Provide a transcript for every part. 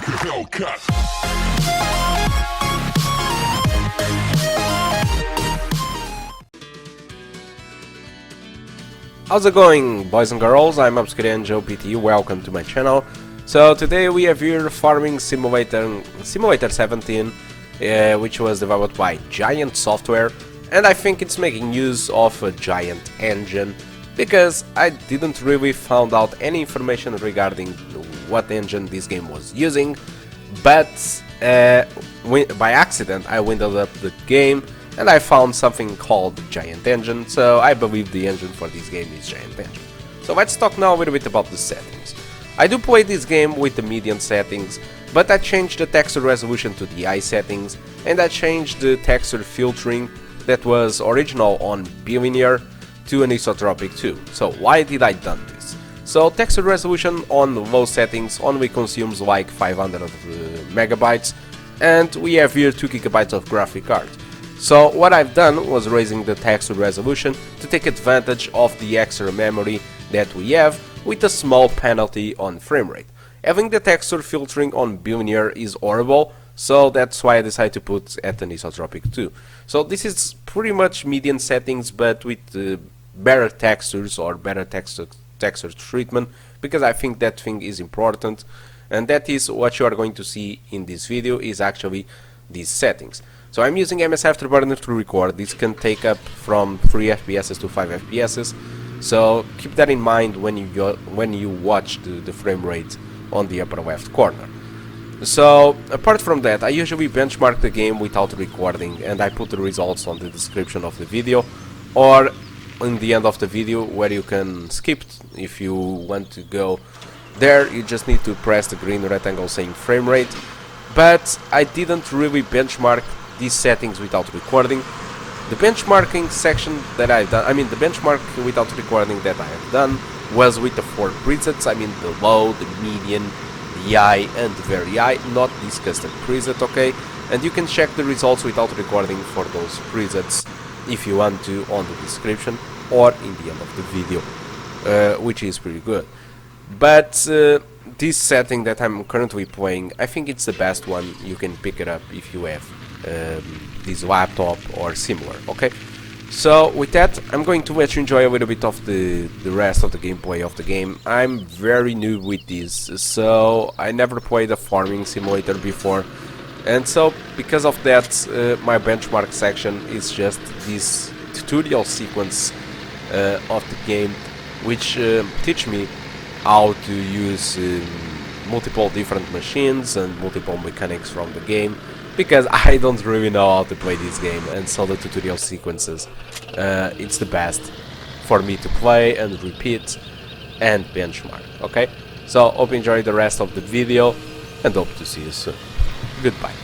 Hellcat. How's it going, boys and girls? I'm Nvida GT. Welcome to my channel. So today we have here Farming Simulator 17, which was developed by Giant Software, and I think it's making use of a Giant engine because I didn't really found out any information regarding what engine this game was using, but by accident I windowed up the game and I found something called Giant Engine, so I believe the engine for this game is Giant Engine. So let's talk now a little bit about the settings. I do play this game with the medium settings, but I changed the texture resolution to the high settings, and I changed the texture filtering that was original on bilinear to anisotropic too. So why did I done this? So texture resolution on low settings only consumes like 500 megabytes, and we have here 2 gigabytes of graphic card. So what I've done was raising the texture resolution to take advantage of the extra memory that we have with a small penalty on framerate. Having the texture filtering on bilinear is horrible, so that's why I decided to put at anisotropic too. So this is pretty much median settings, but with better textures or better texture treatment, because I think that thing is important, and that is what you are going to see in this video is actually these settings. So I'm using MS Afterburner to record. This can take up from 3 FPS to 5 FPS. So keep that in mind when you watch the frame rate on the upper left corner. So apart from that, I usually benchmark the game without recording, and I put the results on the description of the video or in the end of the video, where you can skip if you want to go there. You just need to press the green rectangle saying frame rate. But I didn't really benchmark these settings without recording. The benchmarking section that I've done, the benchmarking without recording that I have done was with the 4 presets, the low, the median, the high and the very high, not this custom preset, okay? And you can check the results without recording for those presets if you want to on the description or in the end of the video, which is pretty good. But this setting that I'm currently playing, I think it's the best one. You can pick it up if you have this laptop or similar, okay? So with that, I'm going to let you enjoy a little bit of the rest of the gameplay of the game. I'm very new with this, so I never played a farming simulator before, and so because of that, my benchmark section is just this tutorial sequence of the game, which teach me how to use multiple different machines and multiple mechanics from the game, because I don't really know how to play this game, and so the tutorial sequences, it's the best for me to play and repeat and benchmark, okay? So hope you enjoy the rest of the video and hope to see you soon. Goodbye.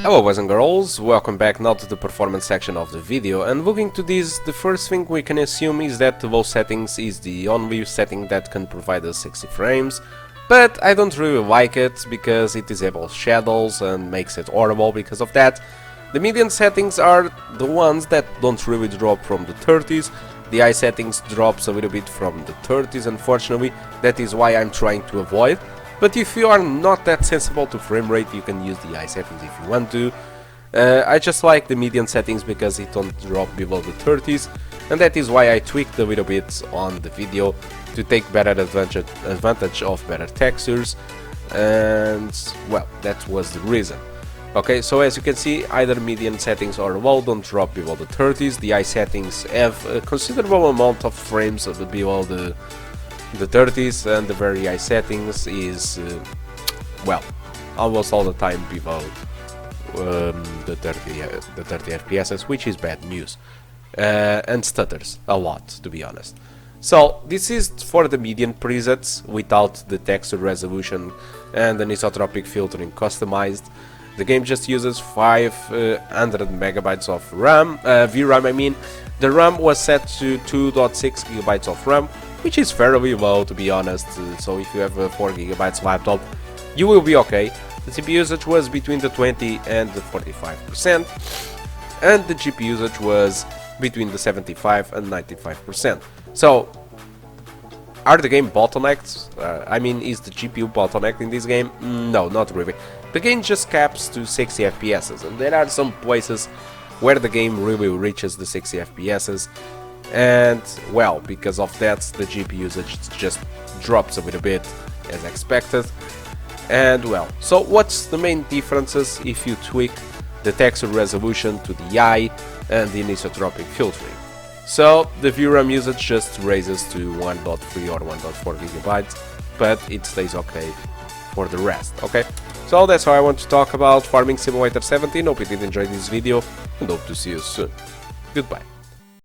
Hello boys and girls, welcome back now to the performance section of the video, and looking to this, the first thing we can assume is that the low settings is the only setting that can provide us 60 frames, but I don't really like it because it disables shadows and makes it horrible because of that. The median settings are the ones that don't really drop from the 30s, the high settings drops a little bit from the 30s unfortunately, that is why I'm trying to avoid. But if you are not that sensible to frame rate, you can use the high settings if you want to. I just like the median settings because it don't drop below the 30s, and that is why I tweaked a little bit on the video to take better advantage of better textures, and well, that was the reason. Okay, so as you can see, either median settings or low don't drop below the 30s, the high settings have a considerable amount of frames below the 30s, and the very high settings is well, almost all the time below the 30 FPS, which is bad news, and stutters a lot, to be honest. So this is for the median presets without the texture resolution and the anisotropic filtering customized. The game just uses 500 megabytes of RAM, VRAM I mean. The RAM was set to 2.6 gigabytes of RAM, which is fairly low, to be honest, so if you have a 4 gigabytes laptop, you will be okay. The CPU usage was between the 20 and the 45%, and the GPU usage was between the 75 and 95%. So, are the game bottlenecked? I mean, is the GPU bottlenecked in this game? No, not really. The game just caps to 60 FPS, and there are some places where the game really reaches the 60 FPS, and well, because of that, the GPU usage just drops a little bit as expected. And well, so what's the main differences if you tweak the texture resolution to the high and the anisotropic filtering? So the VRAM usage just raises to 1.3 or 1.4 gigabytes, but it stays okay for the rest. Okay, so that's how I want to talk about Farming Simulator 17. Hope you did enjoy this video and hope to see you soon. Goodbye.